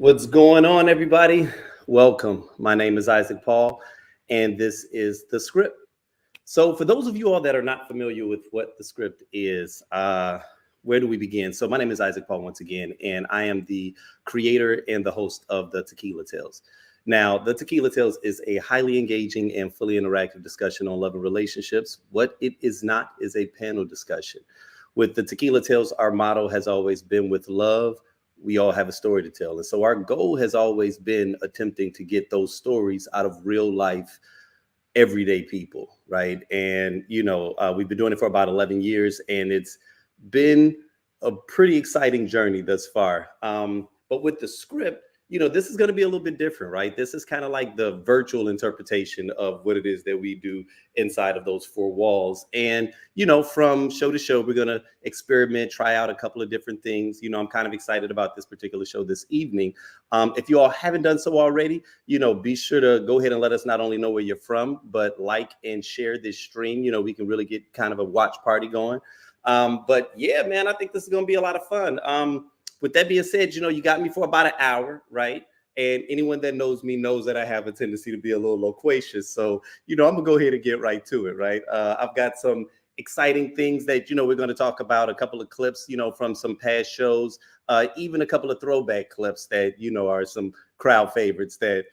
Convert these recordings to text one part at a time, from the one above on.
What's going on, everybody? Welcome. My name is Isaac Paul, and this is The Script. So, for those of you all that are not familiar with what The Script is, where do we begin? So, my name is Isaac Paul once again, and I am the creator and the host of The Tequila Tales. Now, The Tequila Tales is a highly engaging and fully interactive discussion on love and relationships. What it is not is a panel discussion. With The Tequila Tales, our motto has always been with love, we all have a story to tell. And so our goal has always been attempting to get those stories out of real life, everyday people, right? And, we've been doing it for about 11 years, and it's been a pretty exciting journey thus far. But with The Script, this is going to be a little bit different, right? This is kind of like the virtual interpretation of what it is that we do inside of those four walls. And, from show to show, we're going to experiment, try out a couple of different things. I'm kind of excited about this particular show this evening. If you all haven't done so already, be sure to go ahead and let us not only know where you're from, but like and share this stream. We can really get kind of a watch party going. But yeah, man, I think this is going to be a lot of fun. With that being said, you got me for about an hour, right? And anyone that knows me knows that I have a tendency to be a little loquacious. So, I'm going to go ahead and get right to it, right? I've got some exciting things that, we're going to talk about, a couple of clips, from some past shows, even a couple of throwback clips that, are some crowd favorites that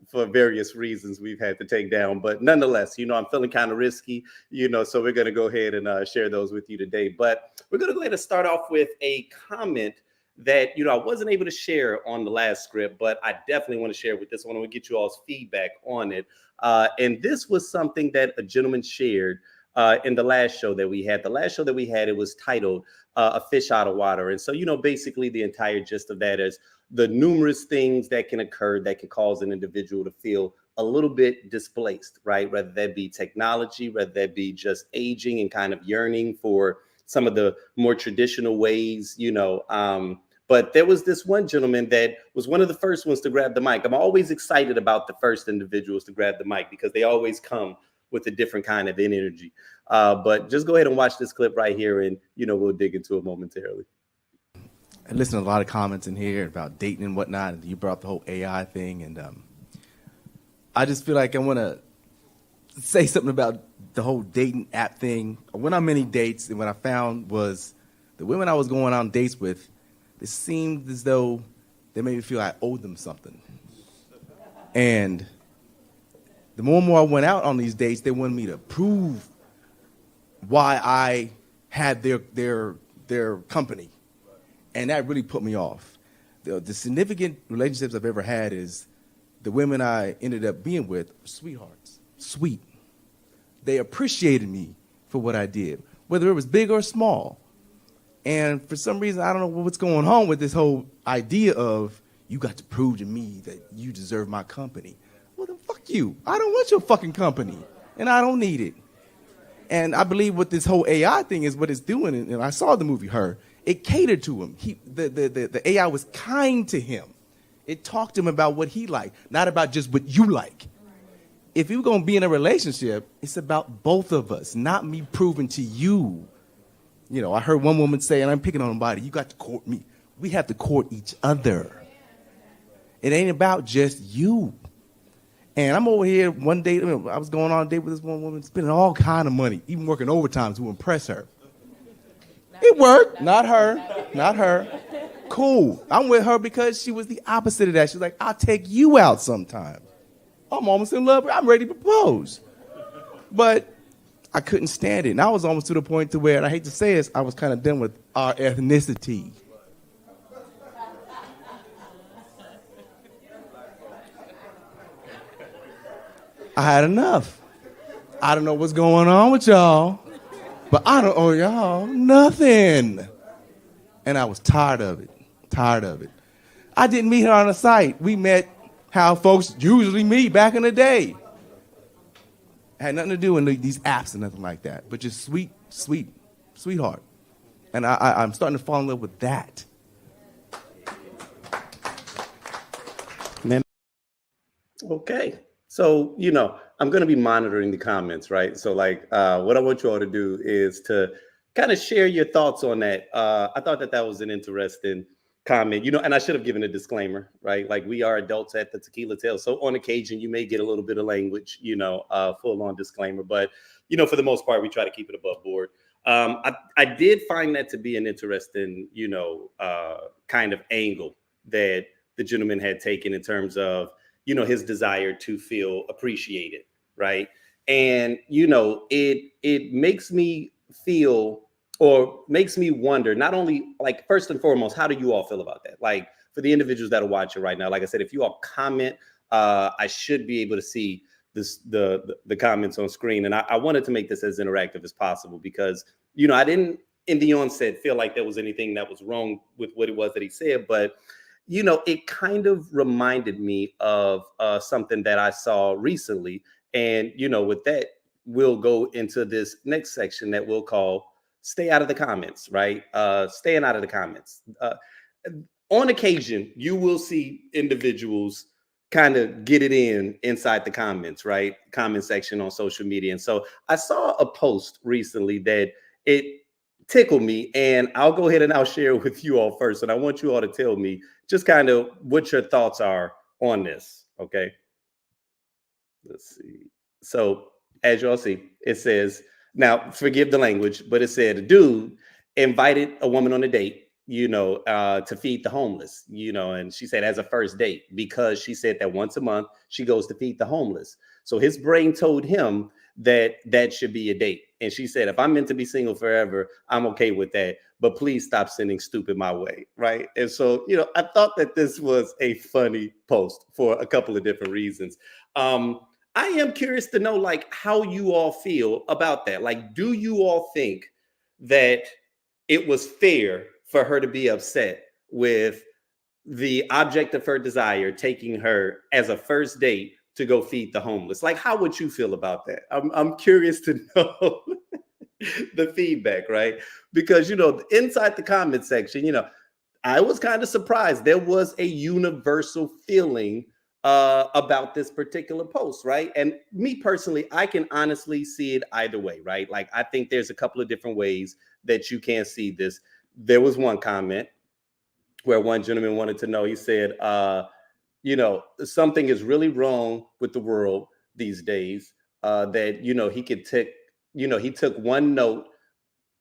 for various reasons we've had to take down. But nonetheless, I'm feeling kind of risky, so we're going to go ahead and share those with you today. But we're going to go ahead and start off with a comment that, I wasn't able to share on the last script, but I definitely want to share with this one. I want to get you all's feedback on it. And this was something that a gentleman shared in the last show that we had. The last show that we had, it was titled A Fish Out of Water. And so, basically the entire gist of that is the numerous things that can occur that can cause an individual to feel a little bit displaced, right? Whether that be technology, whether that be just aging and kind of yearning for some of the more traditional ways, but there was this one gentleman that was one of the first ones to grab the mic. I'm always excited about the first individuals to grab the mic because they always come with a different kind of energy. But just go ahead and watch this clip right here, and, we'll dig into it momentarily. I listened to a lot of comments in here about dating and whatnot, and you brought up the whole AI thing, and I just feel like I want to say something about the whole dating app thing. I went on many dates, and what I found was the women I was going on dates with, it seemed as though they made me feel I owed them something. And the more and more I went out on these dates, they wanted me to prove why I had their company. And that really put me off. The significant relationships I've ever had is the women I ended up being with were sweethearts, sweet. They appreciated me for what I did, whether it was big or small. And for some reason, I don't know what's going on with this whole idea of you got to prove to me that you deserve my company. Well, then fuck you. I don't want your fucking company, and I don't need it. And I believe what this whole AI thing is what it's doing, and I saw the movie Her, it catered to him. The AI was kind to him. It talked to him about what he liked, not about just what you like. If you're going to be in a relationship, it's about both of us, not me proving to you. I heard one woman say, and I'm picking on nobody, you got to court me. We have to court each other. It ain't about just you. And I'm over here one day, I was going on a date with this one woman, spending all kind of money, even working overtime to impress her. It worked. Not her. Cool. I'm with her because she was the opposite of that. She was like, I'll take you out sometime. I'm almost in love. I'm ready to propose. But I couldn't stand it. And I was almost to the point to where, and I hate to say this, I was kind of done with our ethnicity. I had enough. I don't know what's going on with y'all, but I don't owe y'all nothing. And I was tired of it. I didn't meet her on a site. We met how folks usually meet back in the day. Had nothing to do with these apps and nothing like that, but just sweetheart. And I'm starting to fall in love with that. Okay. So, I'm going to be monitoring the comments, right? So what I want you all to do is to kind of share your thoughts on that. I thought that was an interesting comment, and I should have given a disclaimer, right? Like, we are adults at the Tequila Tale. So on occasion, you may get a little bit of language, full on disclaimer. But, for the most part, we try to keep it above board. I did find that to be an interesting, kind of angle that the gentleman had taken in terms of, his desire to feel appreciated, right? And, it makes me feel, or makes me wonder, not only, like, first and foremost, how do you all feel about that? Like, for the individuals that are watching right now, like I said, if you all comment, I should be able to see the comments on screen. And I wanted to make this as interactive as possible because, I didn't in the onset feel like there was anything that was wrong with what it was that he said, but it kind of reminded me of something that I saw recently. And, with that, we'll go into this next section that we'll call stay out of the comments, right? Staying out of the comments. On occasion, you will see individuals kind of get it inside the comments, right? Comment section on social media. And so I saw a post recently that it tickled me, and I'll go ahead and I'll share it with you all first. And I want you all to tell me just kind of what your thoughts are on this. Okay. Let's see. So as y'all see, it says, now forgive the language, but it said a dude invited a woman on a date, to feed the homeless, and she said as a first date, because she said that once a month she goes to feed the homeless. So his brain told him that that should be a date. And she said, if I'm meant to be single forever, I'm okay with that. But please stop sending stupid my way. Right. And so, I thought that this was a funny post for a couple of different reasons. I am curious to know, like, how you all feel about that. Like, do you all think that it was fair for her to be upset with the object of her desire taking her as a first date to go feed the homeless? Like, how would you feel about that? I'm curious to know the feedback, right? Because, inside the comment section, I was kind of surprised. There was a universal feeling about this particular post, right? And me personally, I can honestly see it either way, right? Like, I think there's a couple of different ways that you can see this. There was one comment where one gentleman wanted to know, he said, something is really wrong with the world these days, that, he could take, he took one note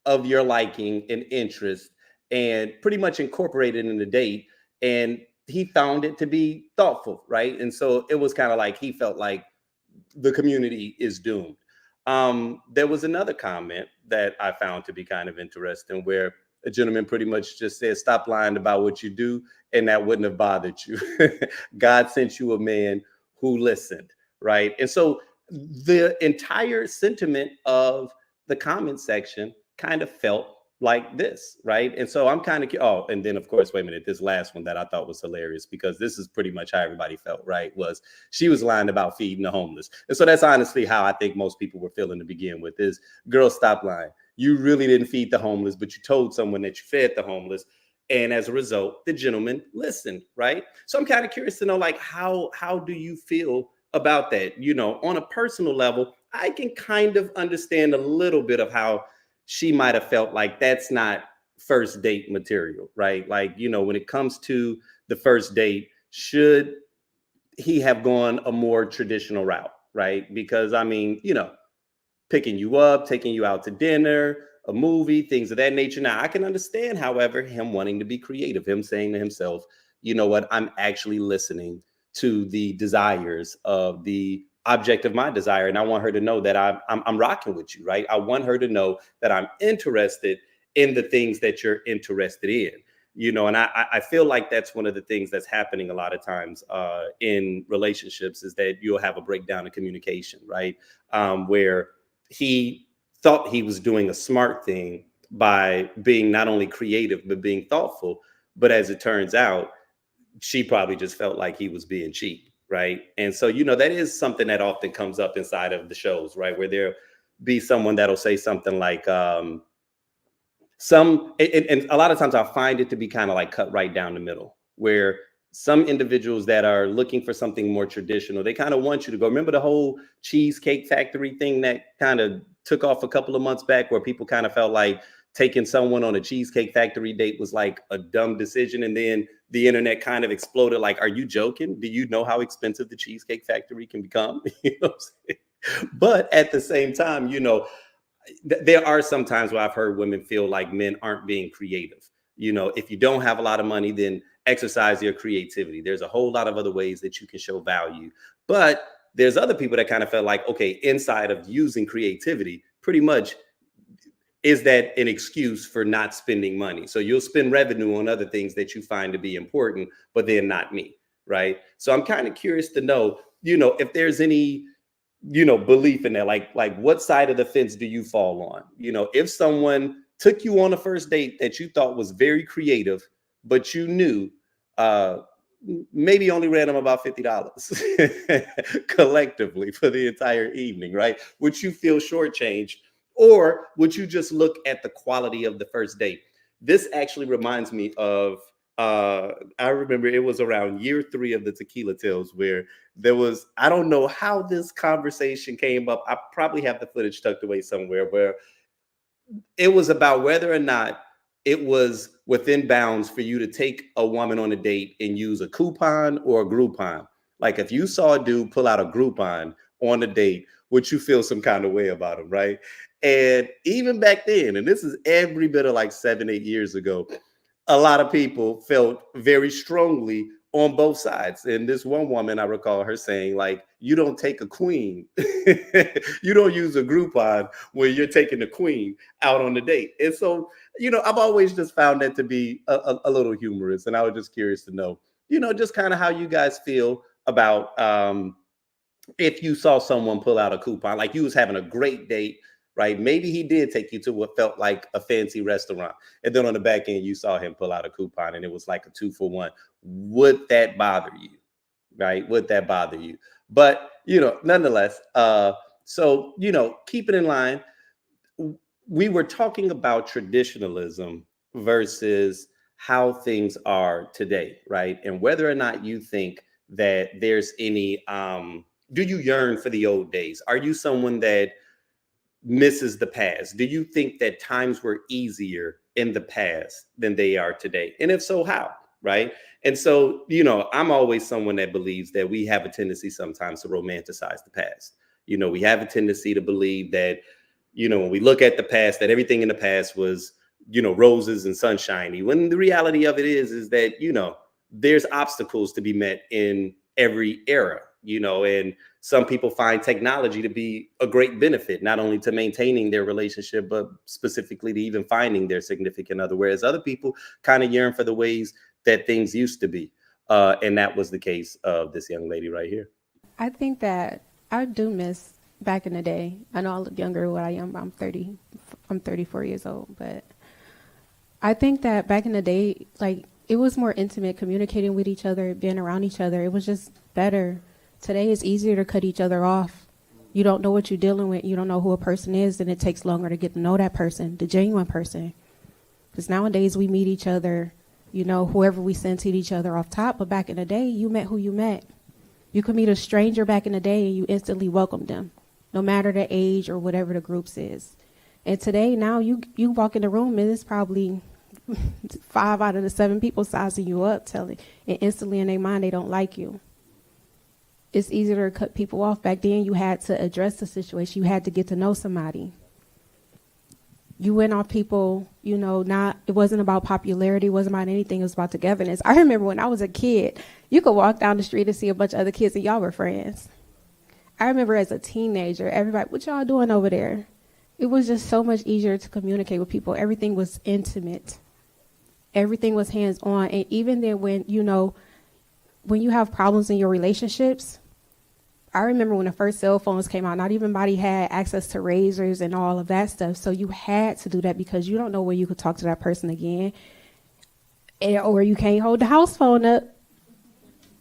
of your liking and interest and pretty much incorporated in the date. And he found it to be thoughtful, right? And so it was kind of like he felt like the community is doomed. There was another comment that I found to be kind of interesting where a gentleman pretty much just said, stop lying about what you do, and that wouldn't have bothered you. God sent you a man who listened, right? And so the entire sentiment of the comment section kind of felt like this, right? And so I'm kind of, and then of course, wait a minute, this last one that I thought was hilarious, because this is pretty much how everybody felt, right? Was she was lying about feeding the homeless. And so that's honestly how I think most people were feeling to begin with is, girl, stop lying. You really didn't feed the homeless, but you told someone that you fed the homeless. And as a result, the gentleman listened, right? So I'm kind of curious to know, like, how do you feel about that? On a personal level, I can kind of understand a little bit of how she might have felt like that's not first date material, right? Like, when it comes to the first date, should he have gone a more traditional route, right? Because I mean, picking you up, taking you out to dinner, a movie, things of that nature. Now, I can understand, however, him wanting to be creative, him saying to himself, you know what, I'm actually listening to the desires of the object of my desire. And I want her to know that I'm rocking with you, right? I want her to know that I'm interested in the things that you're interested in. And I feel like that's one of the things that's happening a lot of times in relationships, is that you'll have a breakdown in communication, right? Where he thought he was doing a smart thing by being not only creative, but being thoughtful. But as it turns out, she probably just felt like he was being cheap, right? And so, that is something that often comes up inside of the shows, right? Where there'll be someone that'll say something like, and a lot of times I find it to be kind of like cut right down the middle, where some individuals that are looking for something more traditional, they kind of want you to go. Remember the whole Cheesecake Factory thing that kind of took off a couple of months back, where people kind of felt like taking someone on a Cheesecake Factory date was like a dumb decision. And then the internet kind of exploded. Like, are you joking? Do you know how expensive the Cheesecake Factory can become? You know what I'm saying? But at the same time, there are some times where I've heard women feel like men aren't being creative. If you don't have a lot of money, then exercise your creativity. There's a whole lot of other ways that you can show value. But there's other people that kind of felt like, okay, inside of using creativity, pretty much is that an excuse for not spending money? So you'll spend revenue on other things that you find to be important, but they're not me, right? So I'm kind of curious to know, if there's any belief in that, like what side of the fence do you fall on? If someone took you on a first date that you thought was very creative, but you knew maybe only ran them about $50 collectively for the entire evening, right? Would you feel shortchanged, or would you just look at the quality of the first date? This actually reminds me of I remember it was around year 3 of the Tequila Tales where there was, I don't know how this conversation came up. I probably have the footage tucked away somewhere, where it was about whether or not it was within bounds for you to take a woman on a date and use a coupon or a Groupon. Like, if you saw a dude pull out a Groupon on a date, would you feel some kind of way about him, right? And even back then, and this is every bit of like 7-8 years ago, a lot of people felt very strongly on both sides. And this one woman, I recall her saying, like, you don't take a queen. You don't use a Groupon where you're taking the queen out on the date. And so, I've always just found that to be a little humorous. And I was just curious to know, just kind of how you guys feel about if you saw someone pull out a coupon, like you was having a great date, right? Maybe he did take you to what felt like a fancy restaurant, and then on the back end, you saw him pull out a coupon and it was like a 2-for-1. Would that bother you, right? Would that bother you? But, nonetheless, so, keep it in line. We were talking about traditionalism versus how things are today, right? And whether or not you think that there's any, do you yearn for the old days? Are you someone that misses the past? Do you think that times were easier in the past than they are today? And if so, how? Right. And so, I'm always someone that believes that we have a tendency sometimes to romanticize the past. We have a tendency to believe that, when we look at the past, that everything in the past was, roses and sunshiny, when the reality of it is that, there's obstacles to be met in every era, and some people find technology to be a great benefit, not only to maintaining their relationship, but specifically to even finding their significant other, whereas other people kind of yearn for the ways that things used to be. And that was the case of this young lady right here. I think that I do miss back in the day. I know I look younger than what I am. I'm 34 years old, but I think that back in the day, like, it was more intimate, communicating with each other, being around each other. It was just better. Today it's easier to cut each other off. You don't know what you're dealing with. You don't know who a person is, and it takes longer to get to know that person, the genuine person. Because nowadays we meet each other, whoever we send to each other off top. But back in the day, you met who you met. You could meet a stranger back in the day and you instantly welcomed them, no matter the age or whatever the groups is. And today, now you walk in the room and it's probably 5 out of the 7 people sizing you up, and instantly in their mind they don't like you. It's easier to cut people off. Back then, you had to address the situation. You had to get to know somebody. You went off people, it wasn't about popularity. It wasn't about anything. It was about togetherness. I remember when I was a kid, you could walk down the street and see a bunch of other kids and y'all were friends. I remember as a teenager, everybody, what y'all doing over there? It was just so much easier to communicate with people. Everything was intimate. Everything was hands-on. And even then when you have problems in your relationships, I remember when the first cell phones came out, not everybody had access to razors and all of that stuff. So you had to do that because you don't know where you could talk to that person again. Or you can't hold the house phone up.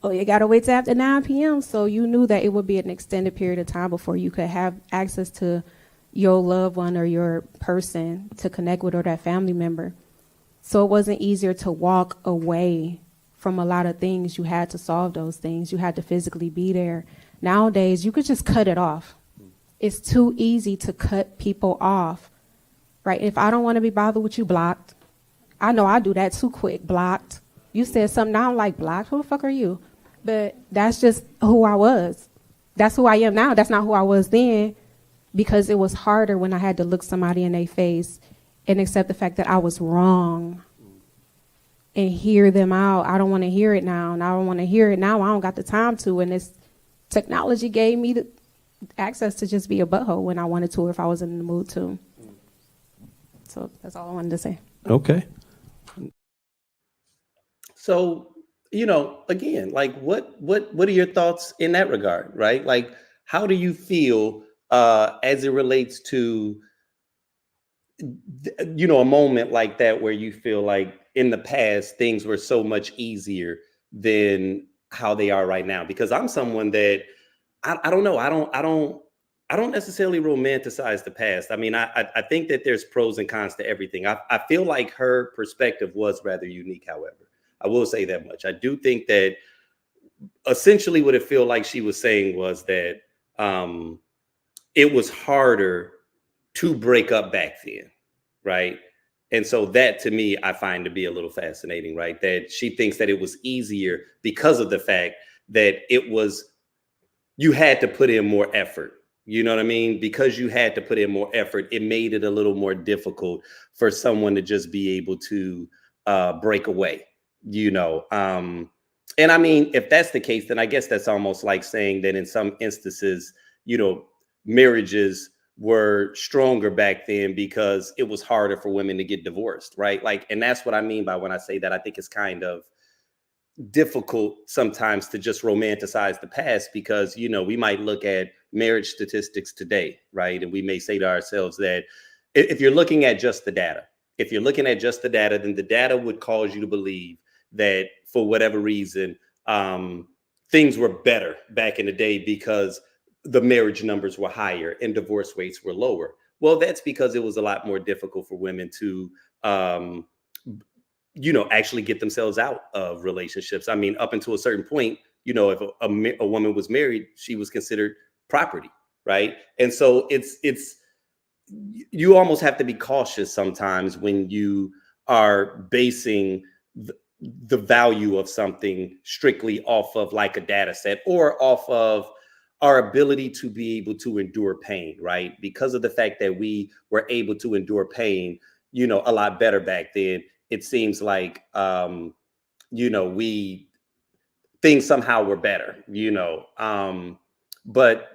Or you got to wait till after 9 p.m. So you knew that it would be an extended period of time before you could have access to your loved one or your person to connect with, or that family member. So it wasn't easier to walk away from a lot of things. You had to solve those things. You had to physically be there. Nowadays, you could just cut it off. It's too easy to cut people off. right? If I don't want to be bothered with you, blocked. I know I do that too quick, blocked. You said something, now I'm like, blocked? Who the fuck are you? But that's just who I was. That's who I am now. That's not who I was then, because it was harder when I had to look somebody in their face and accept the fact that I was wrong and hear them out. I don't want to hear it now, and I don't want to hear it now. I don't got the time to, and this technology gave me the access to just be a butthole when I wanted to, or if I was in the mood to. So that's all I wanted to say. Okay. So, again, like what are your thoughts in that regard, right? Like, how do you feel as it relates to, a moment like that where you feel like in the past things were so much easier than how they are right now? Because I'm someone that I don't know. I don't necessarily romanticize the past. I mean, I think that there's pros and cons to everything. I feel like her perspective was rather unique, however. I will say that much. I do think that essentially what it felt like she was saying was that it was harder to break up back then, right? And so that, to me, I find to be a little fascinating, right? That she thinks that it was easier because of the fact that you had to put in more effort. You know what I mean? Because you had to put in more effort, it made it a little more difficult for someone to just be able to break away, And I mean, if that's the case, then I guess that's almost like saying that in some instances, marriages were stronger back then because it was harder for women to get divorced, right? Like, and that's what I mean by when I say that. I think it's kind of difficult sometimes to just romanticize the past because, we might look at marriage statistics today, right? And we may say to ourselves that if you're looking at just the data, then the data would cause you to believe that for whatever reason, things were better back in the day because the marriage numbers were higher and divorce rates were lower. Well, that's because it was a lot more difficult for women to, actually get themselves out of relationships. I mean, up until a certain point, if a woman was married, she was considered property, right? And so you almost have to be cautious sometimes when you are basing the value of something strictly off of like a data set or off of our ability to be able to endure pain, right? Because of the fact that we were able to endure pain, a lot better back then. It seems like, things somehow were better, but,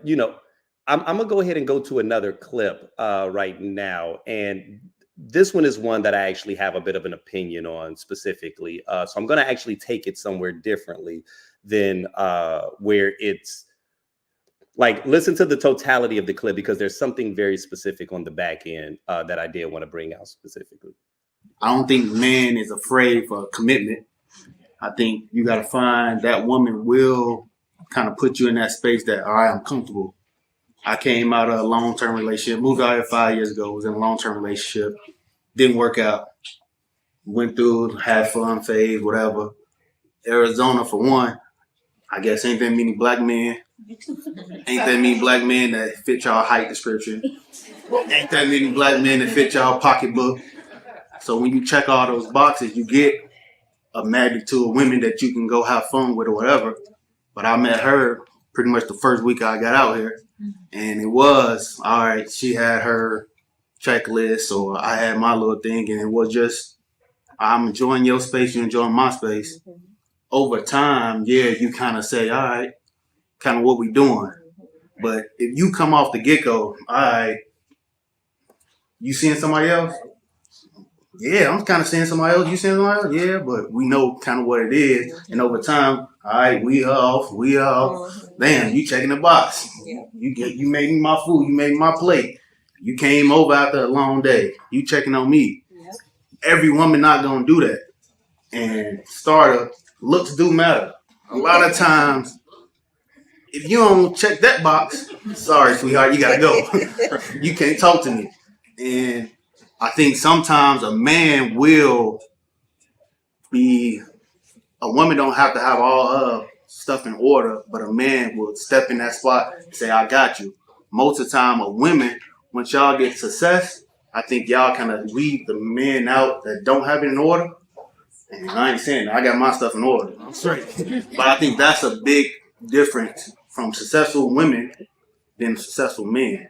I'm gonna go ahead and go to another clip right now. And this one is one that I actually have a bit of an opinion on specifically. So I'm gonna actually take it somewhere differently than where it's like, listen to the totality of the clip because there's something very specific on the back end that I did want to bring out specifically. I don't think man is afraid for commitment. I think you got to find that woman will kind of put you in that space that, all right, I'm comfortable. I came out of a long-term relationship, moved out here 5 years ago, was in a long-term relationship, didn't work out, went through, had fun phase, whatever. Arizona, for one, I guess ain't that many black men. Ain't that many black men that fit y'all height description. Ain't that many black men that fit y'all pocketbook. So when you check all those boxes, you get a magnitude of women that you can go have fun with or whatever. But I met her pretty much the first week I got out here. And it was, all right, she had her checklist or I had my little thing. And it was just, I'm enjoying your space, you're enjoying my space. Over time, yeah, you kind of say, all right, kind of what we doing. But if you come off the get-go, all right, you seeing somebody else? Yeah, I'm kind of seeing somebody else. You seeing somebody else? Yeah, but we know kind of what it is. And over time, all right, we off. Damn, you checking the box. You made me my food. You made me my plate. You came over after a long day. You checking on me. Every woman not going to do that. And starter, looks do matter. A lot of times, if you don't check that box, sorry, sweetheart, you got to go. You can't talk to me. And I think sometimes a man will be, a woman don't have to have all her stuff in order, but a man will step in that spot and say, I got you. Most of the time, a woman, once y'all get success, I think y'all kind of weed the men out that don't have it in order. And I ain't saying that. I got my stuff in order. I'm straight. But I think that's a big difference from successful women than successful men.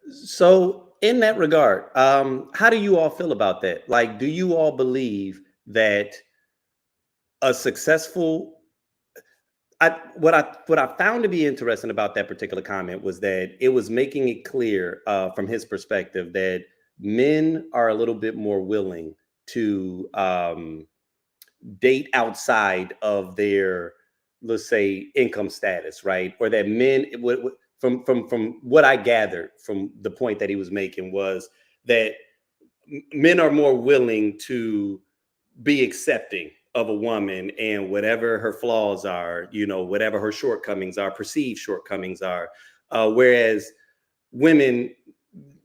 So, in that regard, how do you all feel about that? Like, do you all believe that a successful what I found to be interesting about that particular comment was that it was making it clear from his perspective that men are a little bit more willing to date outside of their, let's say, income status, right? Or that men from what I gathered from the point that he was making was that men are more willing to be accepting of a woman and whatever her flaws are, whatever her shortcomings are, perceived shortcomings are. Whereas women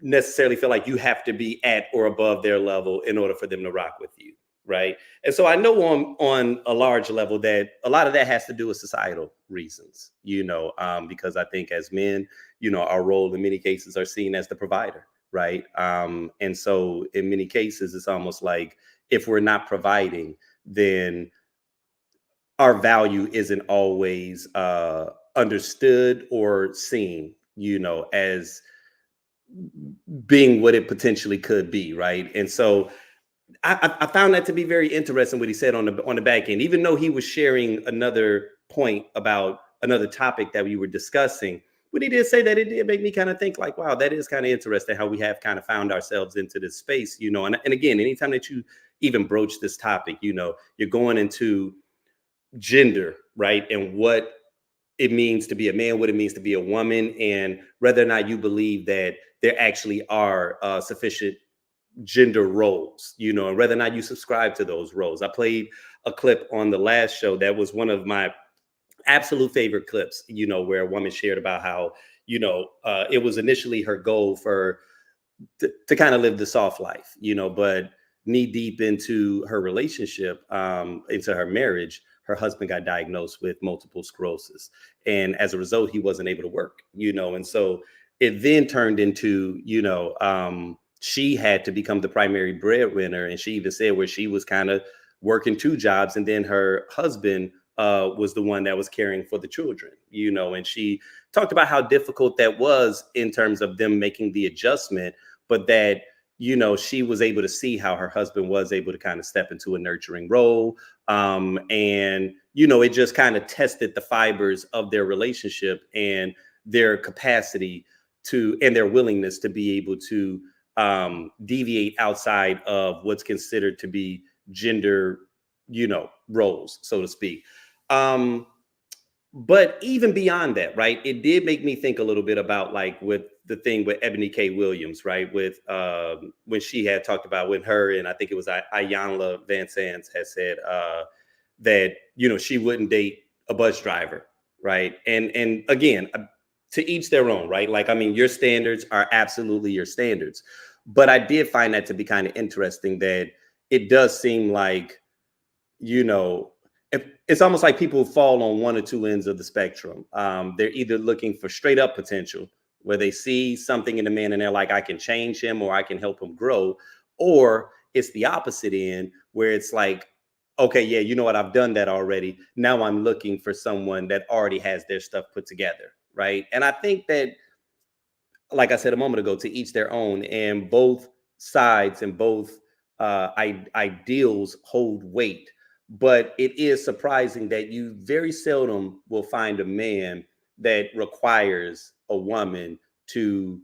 necessarily feel like you have to be at or above their level in order for them to rock with you. Right. And so I know on a large level that a lot of that has to do with societal reasons, because I think as men, our role in many cases are seen as the provider. Right. And so in many cases, it's almost like if we're not providing, then our value isn't always understood or seen, as being what it potentially could be. Right. And so I found that to be very interesting what he said on the back end, even though he was sharing another point about another topic that we were discussing. But he did say that it did make me kind of think like, wow, that is kind of interesting how we have kind of found ourselves into this space, and again, anytime that you even broach this topic, you're going into gender, right? And what it means to be a man, what it means to be a woman, and whether or not you believe that there actually are sufficient gender roles, and whether or not you subscribe to those roles. I played a clip on the last show that was one of my absolute favorite clips, where a woman shared about how, it was initially her goal to kind of live the soft life, but knee deep into her relationship, into her marriage, her husband got diagnosed with multiple sclerosis. And as a result, he wasn't able to work, and so it then turned into, she had to become the primary breadwinner. And she even said where she was kind of working two jobs. And then her husband was the one that was caring for the children, and she talked about how difficult that was in terms of them making the adjustment, but that, she was able to see how her husband was able to kind of step into a nurturing role. And, it just kind of tested the fibers of their relationship and their capacity and their willingness to be able to deviate outside of what's considered to be gender, roles, so to speak. But even beyond that, right, it did make me think a little bit about like with the thing with Ebony K. Williams, right, with when she had talked about when her and I think it was Ayanla Van Sands had said that, she wouldn't date a bus driver. Right. And again, to each their own. Right. Like, I mean, your standards are absolutely your standards. But I did find that to be kind of interesting that it does seem like, it's almost like people fall on one or two ends of the spectrum. They're either looking for straight up potential, where they see something in the man and they're like, I can change him or I can help him grow. Or it's the opposite end where it's like, okay, yeah, you know what? I've done that already. Now I'm looking for someone that already has their stuff put together. Right. And I think that, like I said a moment ago, to each their own, and both sides and both ideals hold weight. But it is surprising that you very seldom will find a man that requires a woman to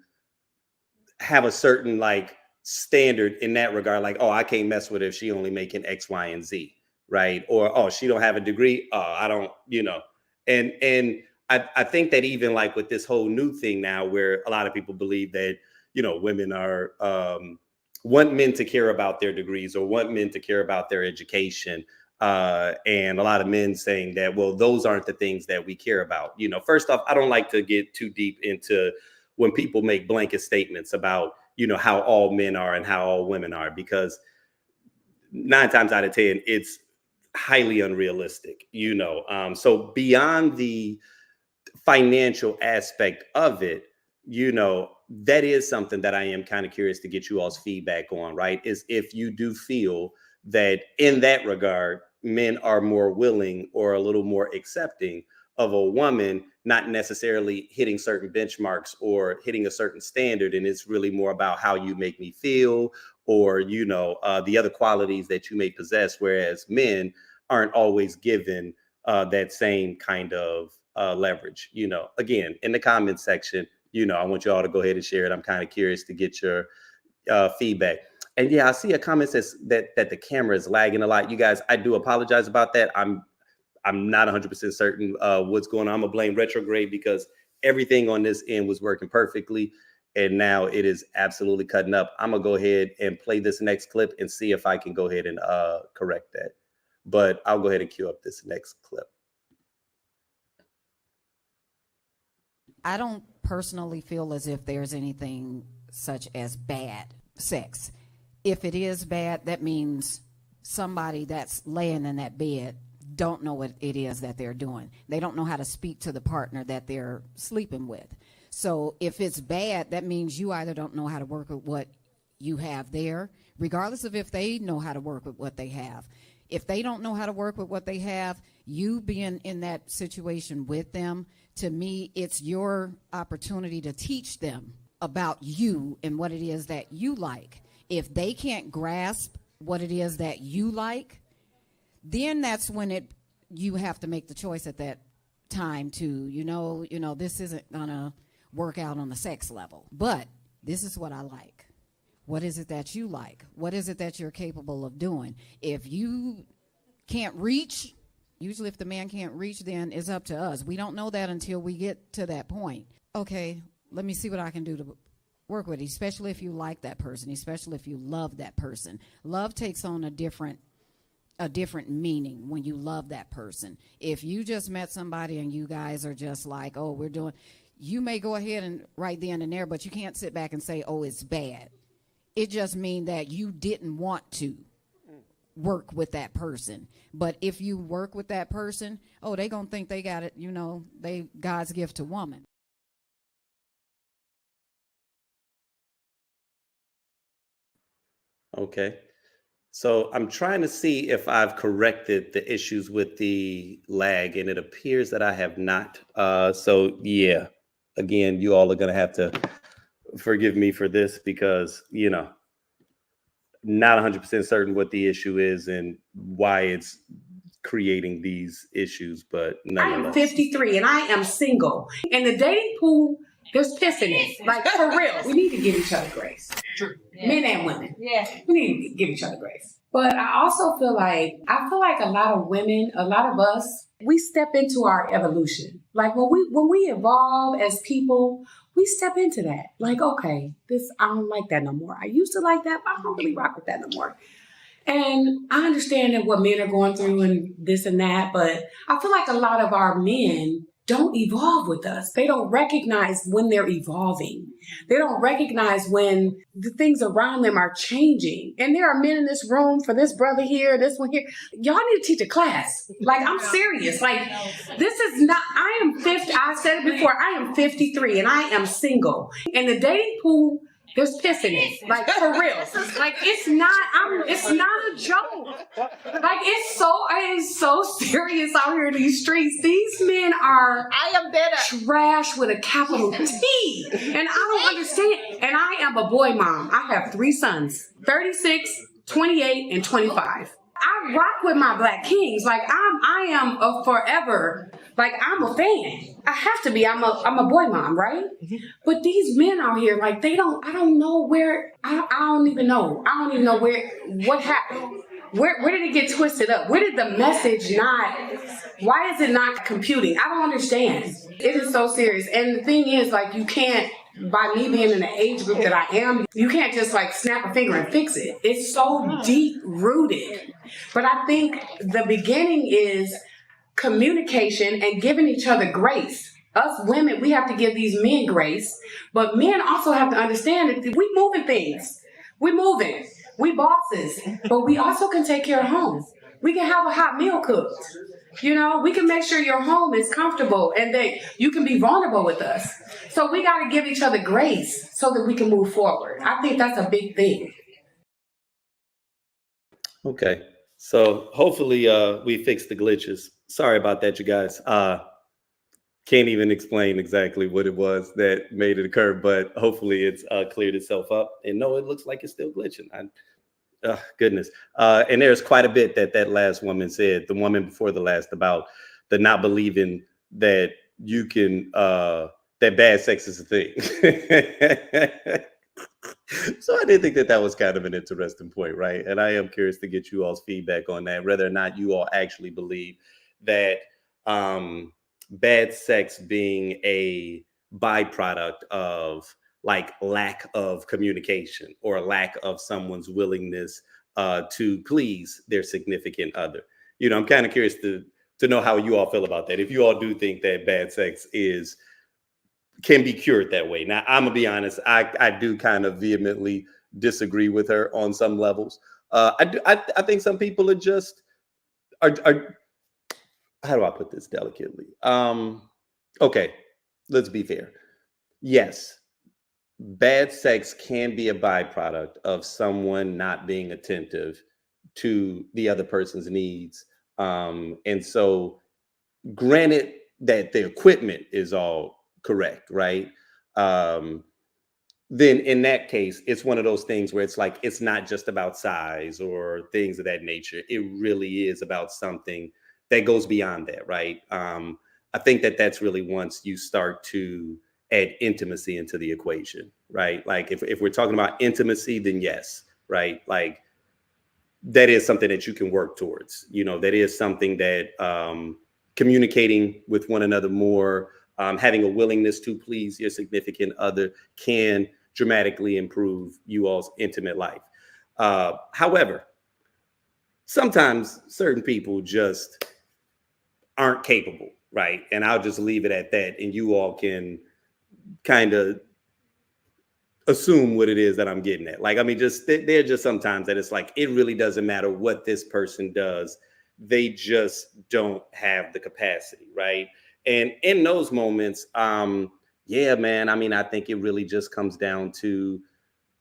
have a certain like standard in that regard. Like, oh, I can't mess with her if she only making X, Y, and Z. Right. Or, oh, she don't have a degree. Oh, I don't, and I think that even like with this whole new thing now where a lot of people believe that, women are want men to care about their degrees or want men to care about their education. And a lot of men saying that, well, those aren't the things that we care about. First off, I don't like to get too deep into when people make blanket statements about, how all men are and how all women are, because 9 times out of 10, it's highly unrealistic, so beyond the financial aspect of it, that is something that I am kind of curious to get you all's feedback on, right? Is if you do feel that in that regard, men are more willing or a little more accepting of a woman not necessarily hitting certain benchmarks or hitting a certain standard, and it's really more about how you make me feel, or the other qualities that you may possess, whereas men aren't always given that same kind of leverage. Again, in the comments section, I want you all to go ahead and share it. I'm kind of curious to get your feedback. And yeah, I see a comment says that the camera is lagging a lot. You guys, I do apologize about that. I'm not 100% certain what's going on. I'm gonna blame retrograde because everything on this end was working perfectly, and now it is absolutely cutting up. I'm gonna go ahead and play this next clip and see if I can go ahead and correct that. But I'll go ahead and cue up this next clip. I don't personally feel as if there's anything such as bad sex. If it is bad, that means somebody that's laying in that bed don't know what it is that they're doing. They don't know how to speak to the partner that they're sleeping with. So if it's bad, that means you either don't know how to work with what you have there, regardless of if they know how to work with what they have. If they don't know how to work with what they have, you being in that situation with them, to me, it's your opportunity to teach them about you and what it is that you like. If they can't grasp what it is that you like, then that's when you have to make the choice at that time to, this isn't gonna work out on the sex level, but this is what I like. What is it that you like? What is it that you're capable of doing? If you can't reach, usually if the man can't reach, then it's up to us. We don't know that until we get to that point. Okay, let me see what I can do to work with it, especially if you like that person, especially if you love that person. Love takes on a different meaning when you love that person. If you just met somebody and you guys are just like, oh, you may go ahead and right then and there, but you can't sit back and say, oh, it's bad. It just means that you didn't want to work with that person. But if you work with that person, oh, they gonna think they got it, they God's gift to woman. Okay. So I'm trying to see if I've corrected the issues with the lag, and it appears that I have not. So yeah, again, you all are gonna have to forgive me for this because, not 100% certain what the issue is and why it's creating these issues, but nonetheless. I am 53 and I am single. In the dating pool, there's piss in it. Like, for real. We need to give each other grace. True. Yeah. Men and women. Yeah. We need to give each other grace. But I also feel like a lot of women, a lot of us, we step into our evolution. Like when we evolve as people, we step into that. Like, okay, I don't like that no more. I used to like that, but I don't really rock with that no more. And I understand that what men are going through and this and that, but I feel like a lot of our men don't evolve with us. They don't recognize when they're evolving. They don't recognize when the things around them are changing. And there are men in this room, for this brother here, this one here. Y'all need to teach a class. Like, I'm serious. Like, this is not, I said it before, I am 53 and I am single. In the dating pool, there's piss in it. Like, for real. Like, it's not a joke. Like, it is so serious out here in these streets. These men are trash with a capital T. And I don't understand. And I am a boy mom. I have 3 sons, 36, 28, and 25. I rock with my black kings. Like, I am a forever. Like, I'm a fan. I have to be. I'm a boy mom, right? Mm-hmm. But these men out here, like, I don't know where, I don't even know what happened. Where did it get twisted up? Where did the message why is it not computing? I don't understand. It is so serious. And the thing is, like, you can't, by me being in the age group that I am, you can't just like snap a finger and fix it. It's so deep rooted. But I think the beginning is communication and giving each other grace. Us women, we have to give these men grace, but men also have to understand that we moving things. We moving. We bosses, but we also can take care of home. We can have a hot meal cooked. You know, we can make sure your home is comfortable and that you can be vulnerable with us. So we got to give each other grace so that we can move forward. I think that's a big thing. Okay. So hopefully we fixed the glitches. Sorry about that, you guys. Can't even explain exactly what it was that made it occur, but hopefully it's cleared itself up. And no, it looks like it's still glitching. Goodness. And there's quite a bit that last woman said, the woman before the last, about the not believing that you can, that bad sex is a thing. So I did think that was kind of an interesting point, right? And I am curious to get you all's feedback on that, whether or not you all actually believe that bad sex being a byproduct of like lack of communication or lack of someone's willingness to please their significant other. You know, I'm kind of curious to know how you all feel about that. If you all do think that bad sex can be cured that way. Now, I'm gonna be honest, I do kind of vehemently disagree with her on some levels. I think some people are just are how do I put this delicately? Okay, let's be fair. Yes, bad sex can be a byproduct of someone not being attentive to the other person's needs. And so, granted that the equipment is all correct, right? Then in that case, it's one of those things where it's like, it's not just about size or things of that nature. It really is about something that goes beyond that, right? I think that's really once you start to add intimacy into the equation, right? Like if we're talking about intimacy, then yes, right? Like that is something that you can work towards. You know, that is something that communicating with one another more, having a willingness to please your significant other can dramatically improve you all's intimate life. However, sometimes certain people just aren't capable, right? And I'll just leave it at that. And you all can kind of assume what it is that I'm getting at. Like, I mean, just they're just sometimes that it's like, it really doesn't matter what this person does. They just don't have the capacity, right? And in those moments, yeah, man, I mean, I think it really just comes down to